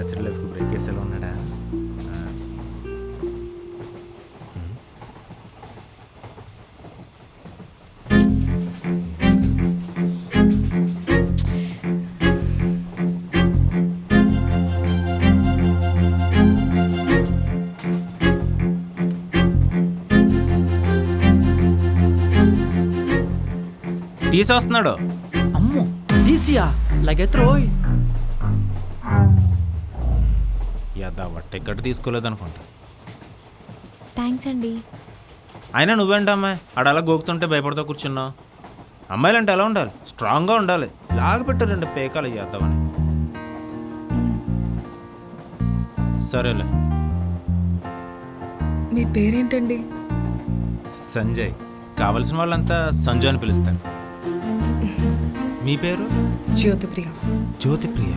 Bachelor లైఫ్కి break వేసేలా ఉన్నాడా? తీసేస్తున్నాడు. అమ్మో తీసియా లగెత్రోయ్. యాదవ టికెట్ తీసుకోలేదు అనుకుంటా. థ్యాంక్స్ అండి. అయినా నువ్వేంటమ్మాయి ఆడ అలా గోకుతుంటే భయపడుతూ కూర్చున్నావు? అమ్మాయిలు అంటే ఎలా ఉండాలి? స్ట్రాంగ్గా ఉండాలి. లాగపెట్టారండి పేకాలు యాదవని. సరేలే. మీ పేరేంటండి? సంజయ్. కావలసిన వాళ్ళంతా సంజయ్ అని పిలుస్తారు. మీ పేరు? జ్యోతిప్రియ. జ్యోతిప్రియ.